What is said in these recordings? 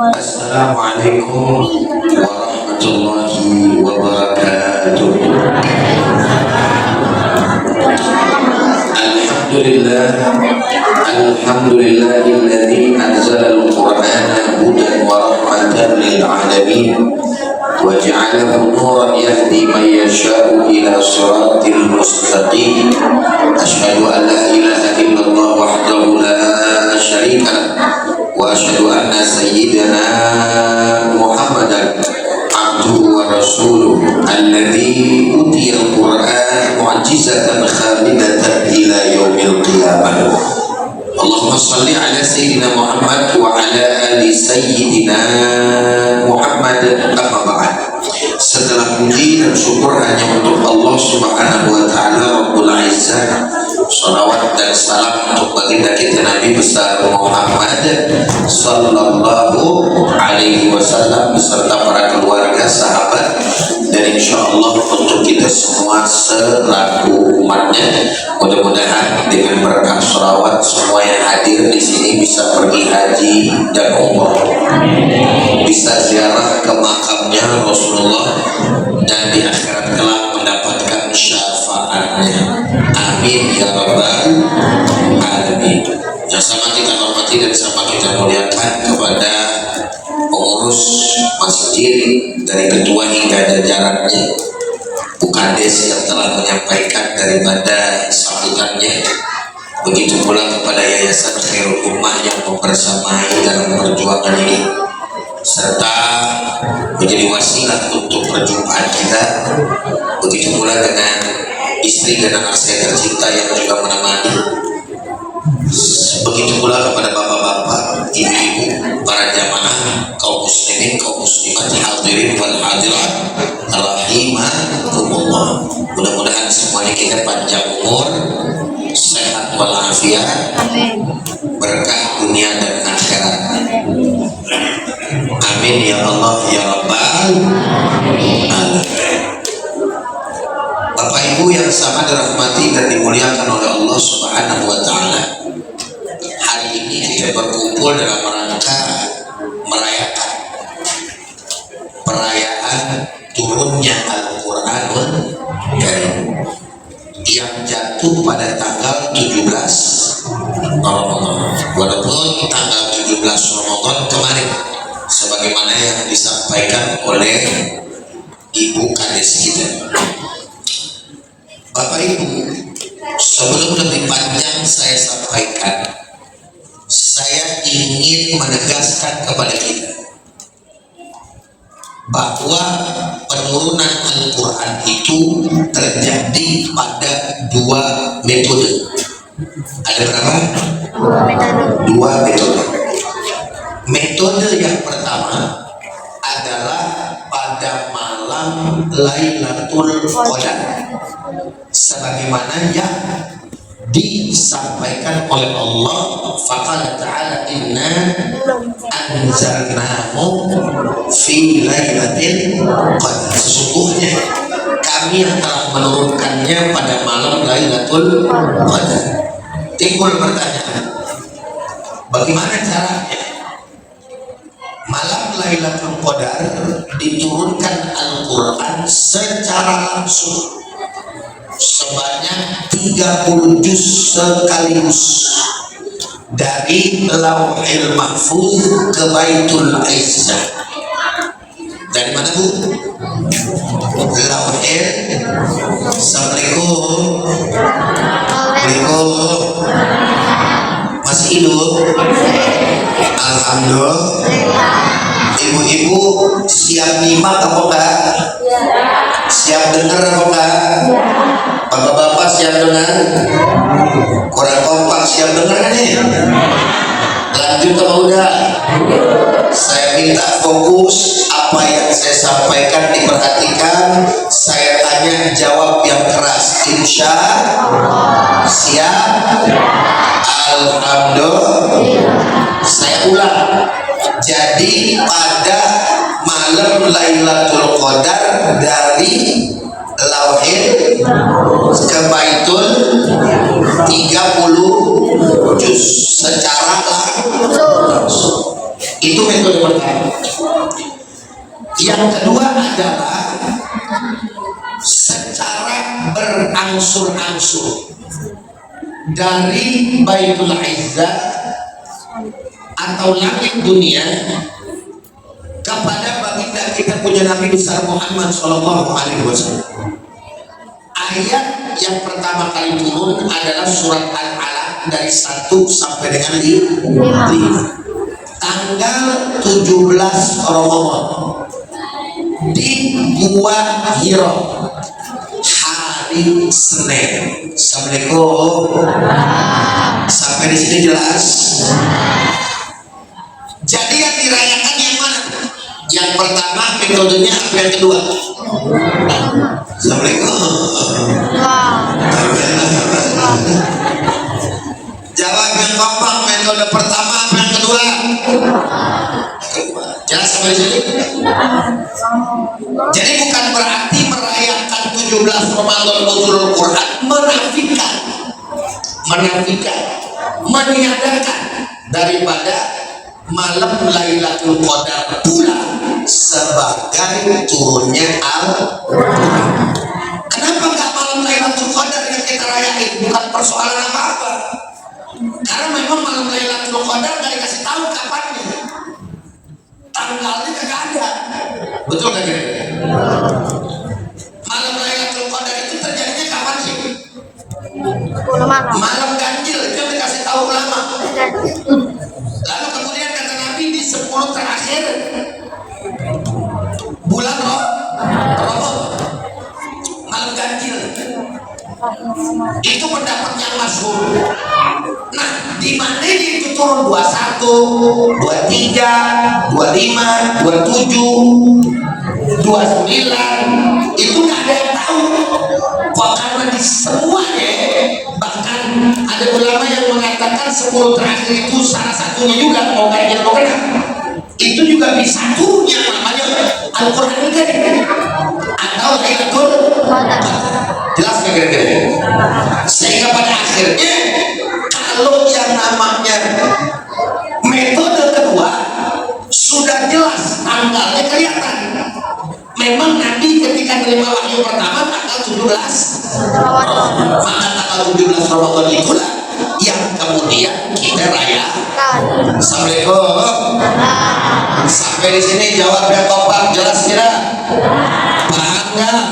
Assalamualaikum warahmatullahi wabarakatuh. Alhamdulillahilladzi anzalal qur'ana hudan wa rahmatan lil alamin wa ja'alahu nuran yahdi man yasha'u ila siratil mustaqim. Asyhadu an la ilaha illallah wahdahu la syarika lahu wa asyhadu anna sayyidana Muhammadan abduhu wa rasuluhu alladzi utiyal qur'an mu'jizatan khamidatan ila yaumil qiyamah. Allahumma salli ala sayyidina Muhammad wa ala ali sayyidina Muhammad. Amma ba'd. Setelah puji dan syukur hanya untuk Allah Subhanahu wa taala Rabbul Izzah, salawat dan salam untuk baginda kita Nabi besar Muhammad sallallahu alaihi wasallam beserta para keluarga, sahabat, dan insyaallah untuk kita semua selaku umatnya. Mudah-mudahan dengan berkah salawat semua yang hadir di sini bisa pergi haji dan umrah, bisa ziarah ke makamnya Rasulullah, dan di akhirat kelak mendapatkan syafaatnya. Amin ya rabbal alamin. Yang sama kita hormati dan sama kita muliakan kepada pengurus masjid dari ketua hingga jajarannya, Bukades yang telah menyampaikan daripada sambutannya. Begitu pula kepada Yayasan Khairul Ummah yang membersamai dalam perjuangan ini serta menjadi wasilah untuk perjumpaan kita. Begitu pula dengan istri dan anak saya tercinta yang juga menemani. Begitu pula kepada bapak-bapak, ibu-ibu, para jamaah, kaum muslimin, kaum muslimat, hadirin wal hadirat rahimakumullah. Mudah-mudahan semuanya kita panjang umur, sehat walafiat, berkah dunia dan akhirat. Amin ya Allah ya rabbal alamin. Bapak Ibu yang sangat dirahmati dan dimuliakan oleh Allah Subhanahu wa taala, hari ini kita berkumpul dalam rangka merayakan perayaan turunnya Al-Qur'anul Karim yang jatuh pada tanggal 17 Ramadan. Walaupun tanggal 17 Ramadan kemarin sebagaimana yang disampaikan oleh Ibu Kades kita. Bapak Ibu, sebelum lebih panjang saya sampaikan, saya ingin menegaskan kepada kita bahwa penurunan Al-Quran itu terjadi pada dua metode. Ada berapa? Dua metode. Metode yang pertama adalah pada malam Lailatul Qadar, sebagaimana yang disampaikan oleh Allah, faqala ta'ala inna anzalnahu fi lailatul qadar. Sesungguhnya kami yang telah menurunkannya pada malam Lailatul Qadar. Timbul pertanyaan, bagaimana caranya? Malam Lailatul Qadar diturunkan Al-Quran secara langsung sebanyak 30 juz sekaligus dari Lauhil Mahfuz ke Baitul Izzah. Dari mana Bu? Lauhil. Assalamualaikum. Assalamualaikum. Masih hidup? Alhamdulillah. Ibu-ibu siap nyimak apa enggak? Siap dengar apa enggak? Bapak-bapak siap dengar? Kurang kompak siap dengar kan nih? Lanjut apa udah? Saya minta fokus, apa yang saya sampaikan diperhatikan. Saya tanya jawab yang keras. Insya Allah. Siap? Alhamdulillah. Saya ulang. Jadi pada malam Lailatul Qadar dari Lauhil ke Baitul 30 juz secara langsung. Itu metode pertama. Yang kedua adalah secara berangsur-angsur dari Baitul Izzah atau langit dunia kepada baginda kita punya Nabi besar Muhammad Shallallahu Alaihi Wasallam. Ayat yang pertama kali turun adalah surat Al-Alaq dari 1 sampai dengan 5. Tanggal 17 Ramadan di Gua Hira, hari Senin. Assalamualaikum. Sampai di sini jelas? Jadi yang dirayakan yang mana? Yang pertama metodenya apa, yang kedua? Assalamualaikum. Jawab yang kompak, metode pertama apa yang kedua? Jelas sampai sini? Jadi bukan berarti merayakan 17 Ramadan nuzulul Quran menafikan, meniadakan daripada malam Lailatul Qadar pula sebagai turunnya Al-Quran. Kenapa nggak malam Lailatul Qadar yang kita rayain? Bukan persoalan apa-apa. Karena memang malam Lailatul Qadar nggak dikasih tahu kapannya, tanggalnya kagak ada. Betul nggak kira-kira? Malam Lailatul Qadar itu terjadinya kapan sih? Malam ganjil itu dikasih tahu ulama. Lalu kemudian kata Nabi di 10 terakhir bulan Ramadan, malam ganjil. Itu pendapat yang masyhur. Nah, di mana itu turun 21, 23, 25, 27, 29, itu nggak ada yang tahu. Kok karena di semuanya, bahkan ada ulama yang mengatakan 10 terakhir itu salah satunya juga mau ganjil mau kena. Itu juga bisa turunnya namanya Al-Quran Karim atau Lailatul Qadar. Jelas nggak kira-kira? Sehingga pada akhirnya kalau yang namanya metode kedua sudah jelas tanggalnya kelihatan. Memang Nabi ketika menerima wahyu pertama tanggal 17 Ramadan, maka tanggal 17 Ramadan itulah yang kemudian kita rayakan. Assalamualaikum. Sampai di sini jawab yang kompak, jelas tidak? Paham nggak?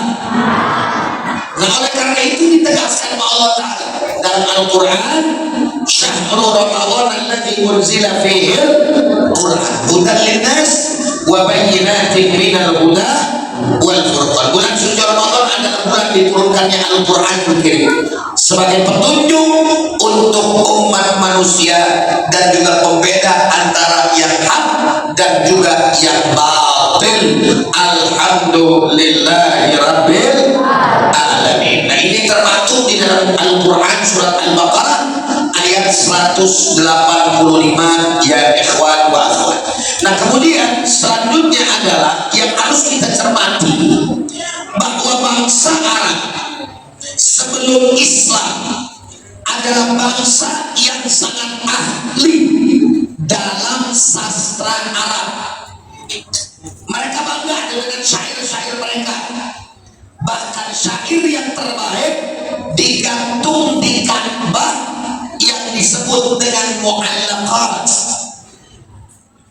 Nah, oleh karena itu ditegaskan oleh Allah Ta'ala dalam Al-Quran, syahrul Ramadan alladzi unzila fihi Al-Quran hudan linnas wa bayyinatin minal huda wal furqan. Bulan suci Ramadan adalah bulan diturunkannya Al-Quran sebagai petunjuk untuk umat manusia dan juga pembeda antara yang hak dan juga yang batil. Alhamdulillahi rabbil alamin. Nah, ini termaktub di dalam Al-Quran surat Al-Baqarah ayat 185 ya ikhwan wa akhwat. Nah, kemudian selanjutnya adalah yang harus kita cermati bahwa bangsa Arab sebelum Islam adalah bangsa yang sangat ahli dalam sastra Arab. Mereka bangga dengan syair-syair mereka. Bahkan syair yang terbaik digantung di Ka'bah yang disebut dengan mu'allaqat.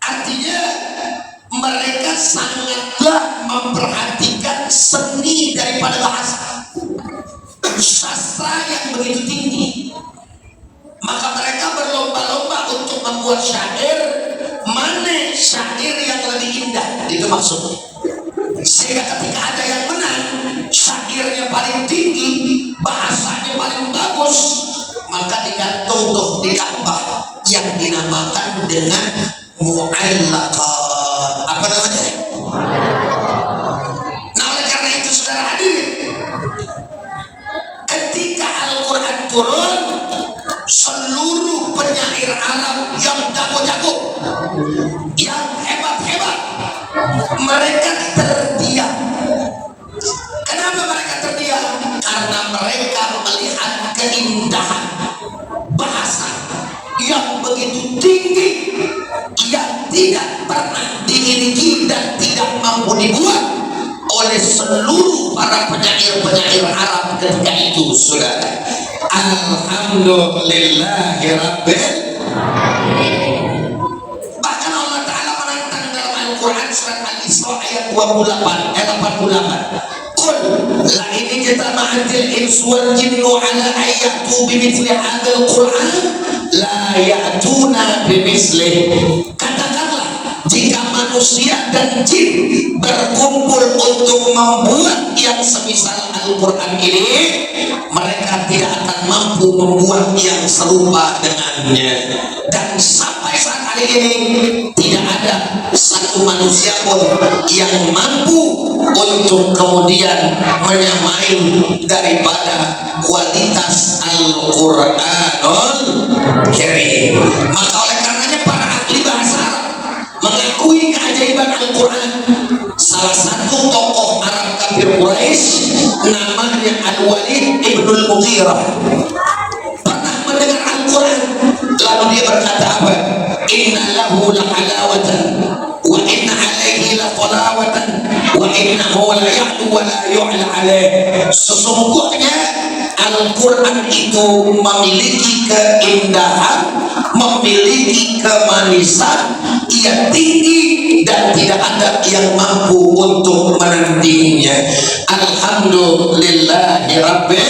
Artinya mereka sangatlah memperhatikan seni daripada bahasa, sastra yang begitu tinggi. Maka mereka berlomba-lomba untuk membuat syair, mana syair yang lebih indah, itu maksudnya. Sehingga ketika ada yang menang, syairnya paling tinggi, bahasanya paling bagus, maka digantung tuh di Ka'bah yang dinamakan dengan mu'allaqat. Apa namanya? Nah, oleh karena itu saudara hadirin, ketika Al-Quran turun, seluruh penyair Arab yang jago-jago, yang hebat-hebat, mereka terdiam. Kenapa mereka terdiam? Karena mereka melihat keindahan bahasa yang begitu tinggi, yang tidak pernah dimiliki dan tidak mampu dibuat oleh seluruh para penyair-penyair Arab ketika itu, saudara. Alhamdulillahirabbil. Bahkan Allah Ta'ala menantang dalam Al-Quran surat Al-Isra ayat 88. Qul la in jama'atil insu wal jinnu ala ayatu bimithli hadzal Qur'an la ya'tuna bimithlihi. Katakanlah, jika manusia dan jin berkumpul untuk membuat yang semisal Al-Quran ini, mereka tidak akan mampu membuat yang serupa dengannya. Dan sampai saat hari ini tidak ada satu manusia pun yang mampu untuk kemudian menyamai daripada kualitas Al-Quranul Karim. Maka oleh karenanya para ahli bahasa Arab mengakui keajaiban Al-Quran. Salah satu tokoh Arab kafir Quraisy namanya Al-Walid ibnul Mughirah pernah mendengar Al-Quran, lalu dia berkata apa? Inna lahu la halawatan wa inna alaihi la talawatan wa innahu la ya'lu wa la yu'la alaih. Sesungguhnya Al-Quran itu memiliki keindahan, memiliki kemanisan, ia tinggi dan tidak ada yang mampu untuk menandinginya. Alhamdulillahirabbil.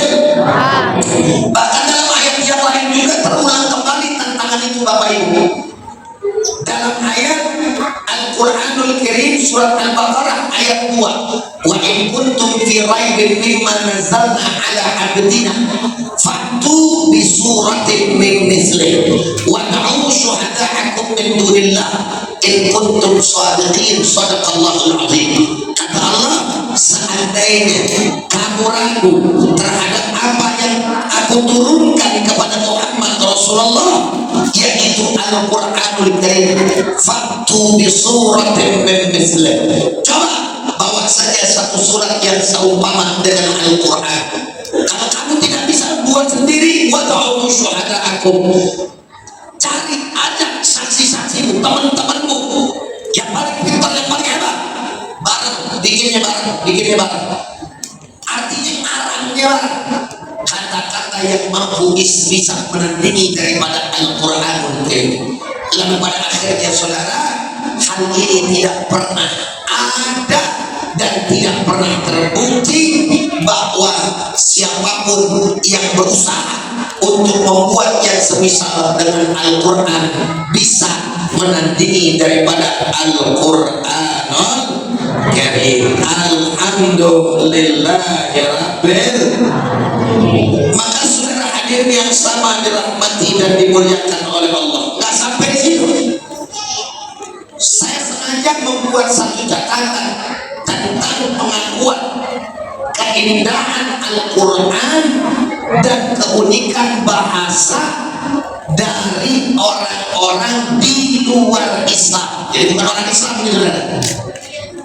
Bahkan dalam ayat yang lain juga terulang kembali tantangan itu, Bapak Ibu. Dalam ayat Al-Quranul Karim surat Al-Baqarah ayat 2, wa in kuntum fi raibin mimma nazzalna ala abdina fa'tu bi suratin min mithlih wa da'u syuhada'akum min dunillah in kuntum shadiqin. Shadaqallahul azim. Kata Allah, seandainya kamu ragu terhadap apa yang aku turunkan kepada Muhammad Rasulullah, yaitu Al-Quranul Karim, fa'tu bi suratin min mithlih, coba bawa saja satu surat yang seumpama dengan Al-Quran. Kalau kamu tidak bisa buat sendiri, wad'u syuhada'akum, cari ajak saksi-saksimu, teman-temanmu yang paling pintar, yang paling hebat, bikinnya bareng. Artinya arangnya bareng. Kata-kata yang mampu bisa menandingi daripada Al-Quranul Karim. Lalu pada akhirnya, saudara, hal ini tidak pernah ada dan tidak pernah terbukti bahwa siapapun yang berusaha untuk membuat yang semisal dengan Al-Quran bisa menandingi daripada Al-Quranul Karim. Alhamdulillahirabbil. Maka saudara hadirin yang sama dirahmati dan dimuliakan oleh Allah, nggak sampai di situ. Saya sengaja membuat satu catatan tentang pengakuan keindahan Al-Quran dan keunikan bahasa dari orang-orang di luar Islam. Jadi bukan orang Islam ini, saudara.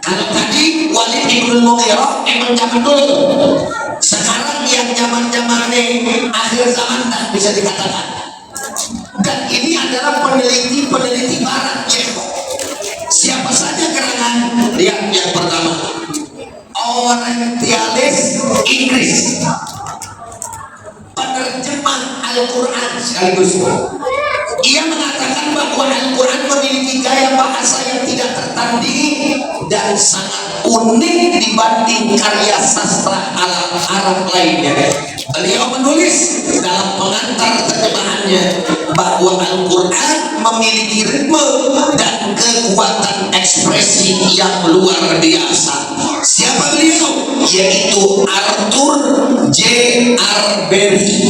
Kalau tadi Walid ibnul Mughirah emang zaman dulu tuh. Sekarang yang zaman-zamannya akhir zaman dah bisa dikatakan. Dan ini adalah peneliti barat, ya. Siapa saja kalangan? Lihat yang pertama, orientalis Inggris, penerjemah Al-Quran sekaligus. Ia mengatakan bahwa Al-Quran memiliki gaya bahasa yang tidak tertandingi dan sangat unik dibanding karya sastra Arab lainnya. Beliau menulis dalam pengantar terjemahannya bahwa Al-Quran memiliki ritme dan kekuatan ekspresi yang luar biasa. Siapa beliau? Yaitu Arthur J. Arbery.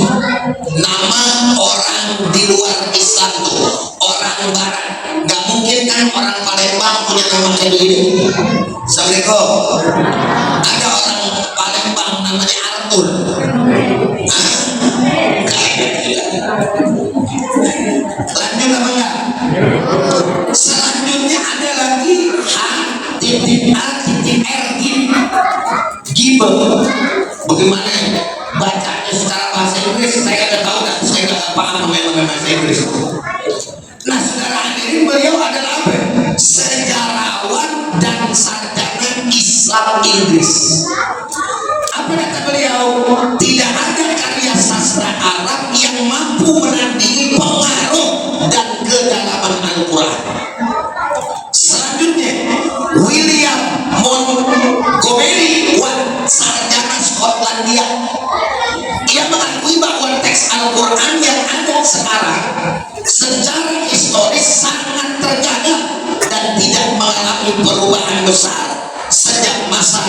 Nama orang di luar Islam tuh, orang Barat. Gak mungkin kan orang Palembang punya nama kayak begini. Assalamualaikum. Ada orang Palembang namanya Arthur. Lanjut apa enggak? Selanjutnya ada lagi H.A.R. Gibbon. Bagaimana bacanya secara bahasa Inggris? Saya nggak tahu, dan saya nggak paham memang bahasa Inggris. Nah, saudara hadirin, beliau adalah apa? dan sarjana Islam Inggris. Apa kata beliau? Tidak ada karya sastra Arab yang mampu menandingi pengaruh dan kedalaman Al-Quran. Selanjutnya, William Montgomery Watt, sarjana Skotlandia. Ia mengakui bahwa teks Al-Quran yang ada sekarang secara historis sangat terjaga dan tidak mengalami perubahan besar sejak masa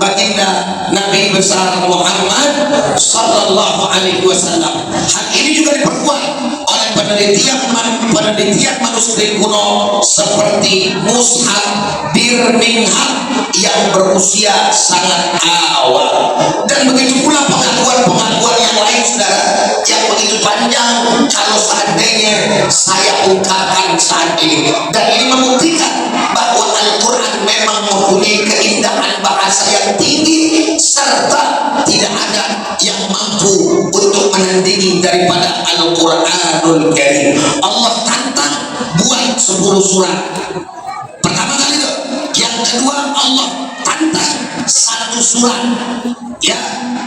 baginda Nabi besar Muhammad sallallahu alaihi wasallam. Hal ini juga diperkuat oleh penelitian manuskrip kuno seperti Mushaf Birmingham yang berusia sangat awal, dan begitu pula pengakuan yang lain, saudara, yang begitu panjang kalau seandainya saya ungkapkan saat ini. Dan ini membuktikan bahwa Al-Quran memang mempunyai keindahan bahasa yang tinggi, serta tidak ada yang mampu untuk menandingi daripada Al-Quranul Karim. Allah tantang buat 10 surat. Pertama kali itu. Yang kedua, Allah tantang 1 surat. Ya,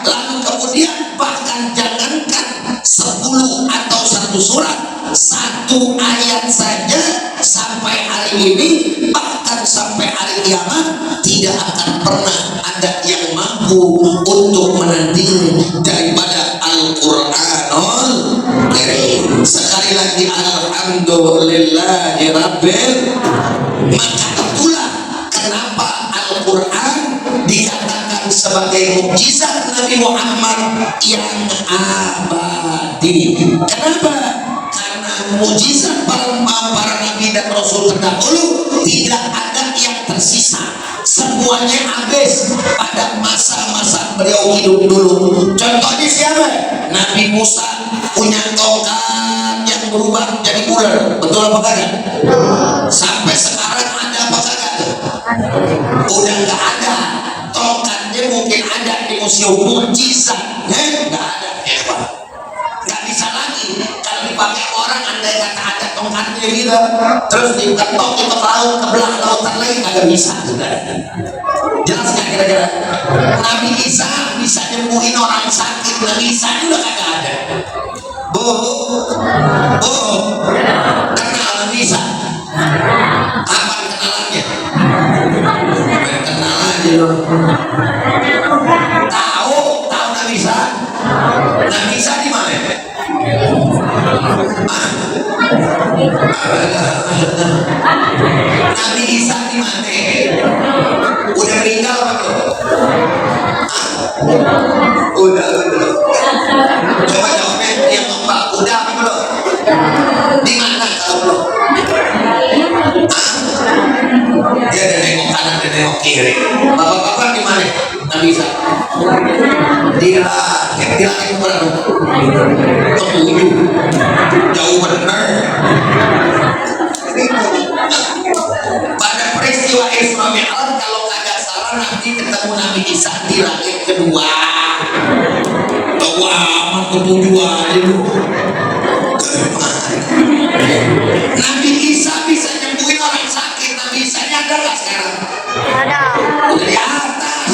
lalu kemudian bahkan jangankan 10 atau 1 surat, 1 ayat saja sampai hari ini, bahkan sampai hari kiamat tidak akan pernah ada yang mampu untuk menandingi daripada Al-Quranul Karim. Sekali lagi, alhamdulillahi rabbil. Maka itulah kenapa Al-Quran dikatakan sebagai mukjizat Nabi Muhammad yang abadi. Kenapa? Karena mukjizat para nabi dan rasul terdahulu tidak ada yang tersisa, semuanya habis pada masa-masa beliau hidup dulu. Contohnya siapa? Nabi Musa punya tongkat yang berubah jadi ular, betul apa kagak? Sampai sekarang ada apa kagak? Udah nggak ada. Tongkatnya mungkin ada di museum mukjizat, nggak ada, nggak bisa lagi kalau dipakai orang. Andai kata ada tongkatnya gitu, terus diketok ke laut, ke belah lautan lain, nggak bisa juga. Jelas nggak kira-kira? Nabi Isa bisa nyembuhin orang sakit, Nabi Isa juga kagak ada. Kenal Nabi Isa? Kapan kenalannya? Kenal aja loh. Tahu Nabi Isa? Nabi Isa di mana? Nabi Isa di mana? Udah meninggal apa belum? Udah. Coba jawabnya yang ngembak, udah apa belum? Di mana kalau belum? Dia ada nengok kanan, ada nengok kiri. Bapak-bapak di mana? Nabi Isa di langit berapa? Ketujuh. Jauh benar. Pada peristiwa Isra Mi'raj, kalau kagak salah, nanti ketemu Nabi Isa di langit kedua. Amat ketujuh aja lu. Nabi Isa bisa nyembuhin orang sakit. Nabi Isa ada nggak sekarang? Ada. Udah di atas.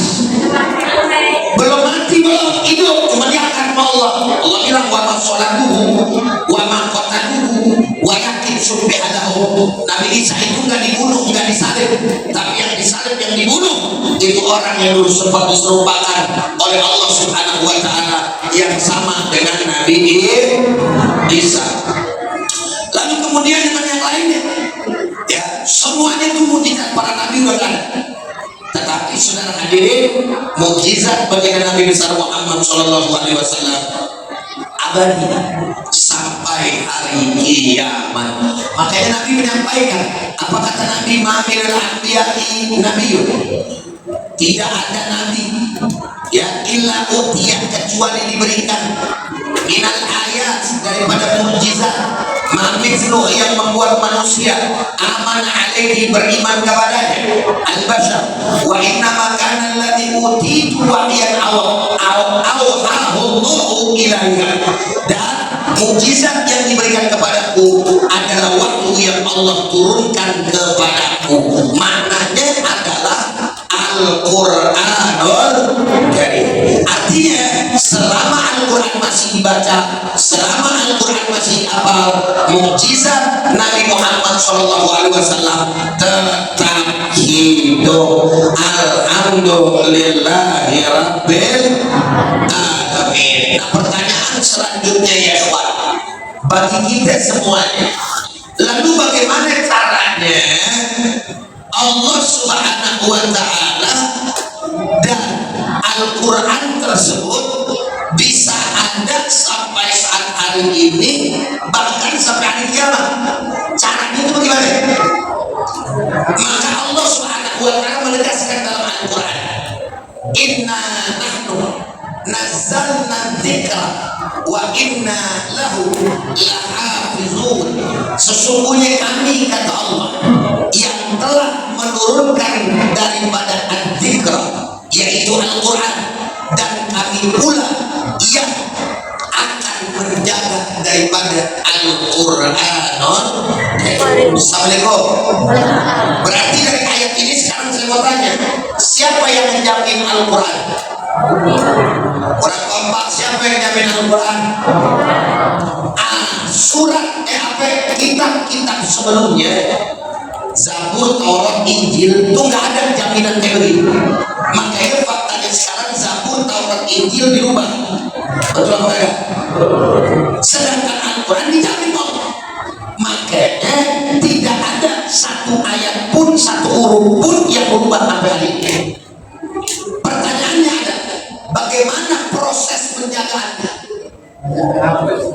Belum mati, belum hidup, cuma diangkat sama Allah. Allah bilang wa ma sholatuhu wa ma qataluhu wa yakin subhanahu. Nabi Isa itu nggak dibunuh, nggak disalib, tapi yang disalib, yang dibunuh itu orang yang dulu sempat diserupakan oleh Allah Subhanahu wa Ta'ala, yang sama dengan Nabi Isa. Lalu kemudian dengan yang lainnya, ya semuanya itu mukjizat para nabi udah ada. Tetapi saudara hadirin, mukjizat baginda Nabi besar Muhammad sallallahu alaihi wasallam abadi sampai hari kiamat. Makanya Nabi menyampaikan, apa kata Nabi? Ma minal anbiya'i nabiyyun. Tidak ada nabi ya illa utiya, kecuali diberikan minal ayat, daripada mukjizat, mamislu, yang membuat manusia aman alaihi, beriman kepadanya, al-bashar. Wa innama kana alladhi utitu wahyan awhahu ilayya. Dan mukjizat yang diberikan kepadaku adalah wahyu yang Allah turunkan kepadaku. Maknanya adalah Al-Qur'anul Karim. Artinya selama Al-Quran masih dibaca, selama Al-Quran masih hafal, mukjizat Nabi Muhammad SAW tetap hidup. Alhamdulillahi Rabbil Alamin. Nah, pertanyaan selanjutnya ya ikhwan, bagi kita semuanya, lalu bagaimana caranya Allah Subhanahu wa Ta'ala dan Al-Quran tersebut bisa ada sampai saat hari ini, bahkan sampai hari kiamat? Caranya itu bagaimana? Maka Allah Subhanahu wa Ta'ala menegaskan dalam Al-Quran, inna nahnu nazzalna dzikra wa inna lahu lahafizun. Sesungguhnya kami, kata Allah, yang telah menurunkan daripada ad-dzikra, yaitu Al-Quran, dan kami pula yang akan menjaga daripada Al-Quranul Karim. Assalamualaikum. Berarti dari ayat ini sekarang saya mau tanya, siapa yang menjamin Al-Quran? Orang kompak, siapa yang menjamin Al-Quran? Surat kitab-kitab sebelumnya, Zabur, Taurat, Injil itu nggak ada jaminan kayak begitu. Makanya faktanya sekarang Zabur, Taurat, Injil dirubah. Betul apa enggak? Sedangkan Al-Quran dijamin Allah. Makanya tidak ada satu ayat pun, satu huruf pun yang berubah sampai hari ini. Pertanyaannya ada, bagaimana proses penjagaannya?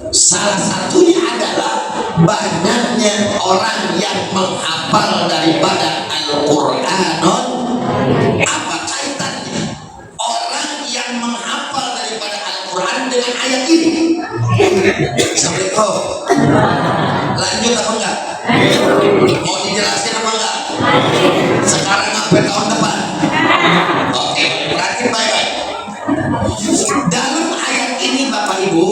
Salah satunya adalah banyaknya orang yang menghafal daripada Al-Quranul. Apa kaitannya orang yang menghafal daripada Al-Quran dengan ayat ini? Assalamualaikum. Lanjut apa enggak? Mau dijelasin apa enggak? Sekarang sampai tahun depan. Oke, perhatiin baik-baik. Dalam ayat ini Bapak Ibu,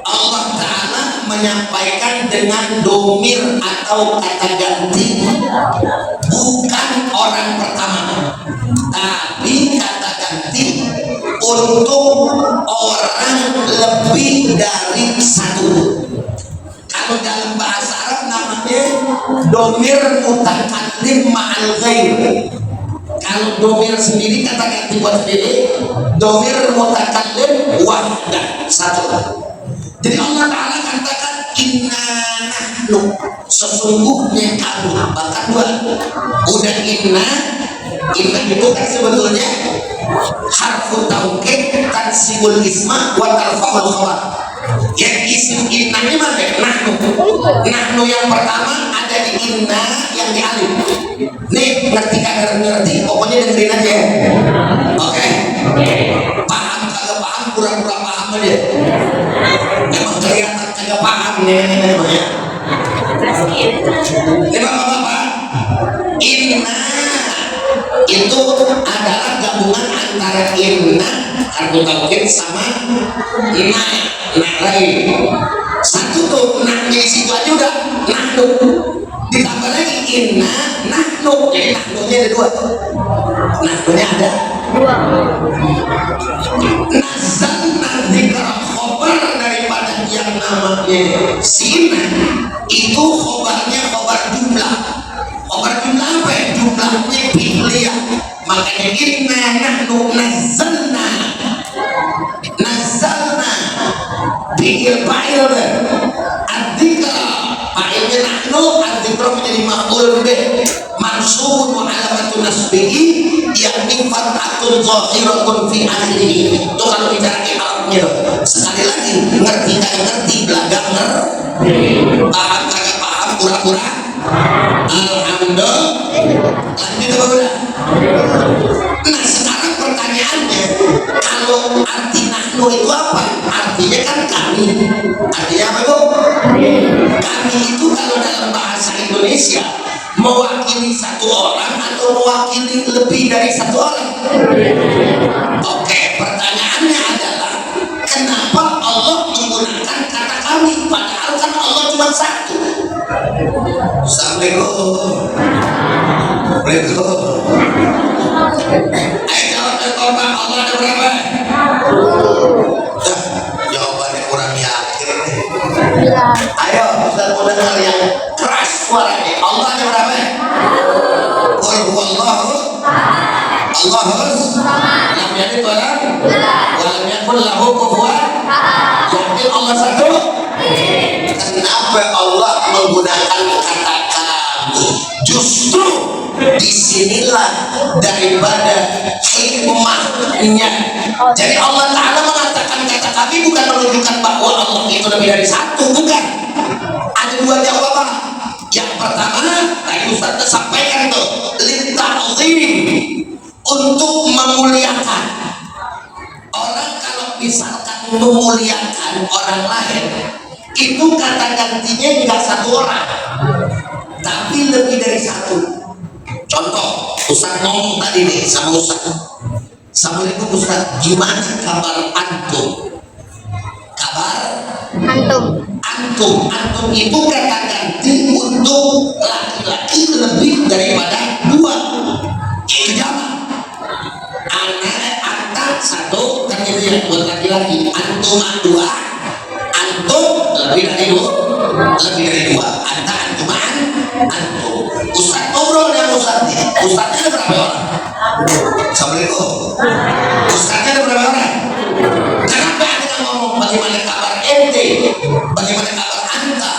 Allah Ta'ala menyampaikan dengan domir atau kata ganti, bukan orang pertama, tapi kata ganti untuk orang lebih dari satu. Kalau dalam bahasa Arab namanya domir mutakallim ma'al ghair. Kalau domir sendiri, kata ganti buat sendiri, domir mutakallim wahdah, satu. Jadi Allah Ta'ala katakan inna nahnu, sesungguhnya kami, bahkan dua. Udah inna itu kan sebetulnya harfu taukid tansibul isma wa tarfa'ul khabar. Yang isim inna ini mana? Nahnu yang pertama ada di inna yang di alif. Nih, ngerti kagak ngerti? Pokoknya dengerin aja. Oke? Paham kagak paham, pura-pura paham aja. Memang kelihatan kagak paham nih namanya. Ini bapak-bapak, inna itu adalah gabungan antara inna harfu taukid sama nah lain. Satu tuh nah di situ aja udah nahnu, ditambah lagi inna nahnu, jadi nahnunya ada dua. Nahnunya ada dua. Nazzalna dzikra, khobar daripada yang namanya sina itu khobarnya khobar jumlah. Khobar jumlah apa ya? Jumlahnya fi'liyah. Makanya inna nahnu nazzalna fi'il fa'il adzikra, fa'ilnya nahnu, adzikra menjadi maf'ul bih mansubun wa alamatun nasbihi yakni fathatun zahiratun fi akhirih. Itu kalau bicara Arabnya. Sekali lagi, ngerti kagak ngerti, belaga ngerti, paham kagak paham, pura-pura. Alhamdulillah. Lanjut apa udah? Nah sekarang pertanyaannya, kalau arti nahnu itu apa? Artinya kan kami. Artinya apa Bu? Kami itu kalau dalam bahasa Indonesia mewakili satu orang atau mewakili lebih dari satu orang? Oke, pertanyaannya adalah kenapa Allah menggunakan kata kami padahal kan Allah cuma satu? Assalamualaikum. Waalaikumsalam. Ayo jawab dengan kompak, Allah ada berapa? Jawabannya kurang yakin. Ayo Ustaz mau dengar yang keras suaranya. Allah ada berapa? Qul huwallahu Allahus lam yalid wa lam yakul lahu kufuwan. Yakin Allah satu? Kenapa Allah menggunakan kata kami? Justru disinilah daripada hikmahnya. Jadi Allah Ta'ala mengatakan kata kami bukan menunjukkan bahwa Allah itu lebih dari satu, bukan. Ada dua jawaban. Yang pertama tadi Ustaz sampaikan tuh, lita'zim, untuk memuliakan. Orang kalau misalkan memuliakan orang lain, itu kata gantinya tidak satu orang, tapi lebih dari satu. Contoh, Ustaz ngomong tadi nih sama Ustaz, Assalamualaikum Ustaz, gimana kabar antum? Kabar antum itu kata ganti untuk laki-laki lebih daripada dua. Itu jawab. Anak satu kan itu yang buat laki-laki. Antum dua, antum lebih dari dua. Antum. Ustaz ngobrol dengan Ustaznya. Ustaznya ada berapa orang? Assalamualaikum. Ustaznya ada berapa orang? Kenapa anda ngomong bagaimana kabar ente? Bagaimana kabar anta?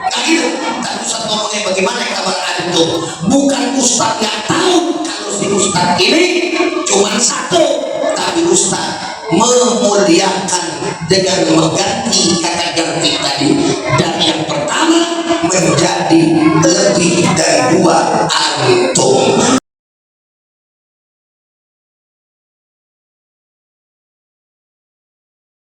Nah gitu. Dan Ustaz ngomongnya bagaimana kabar antum? Bukan Ustaz yang tahu kalau si Ustaz ini cuma satu, tapi Ustaz memuliakan dengan mengganti kata ganti tadi dari yang pertama menjadi lebih dari dua. Antum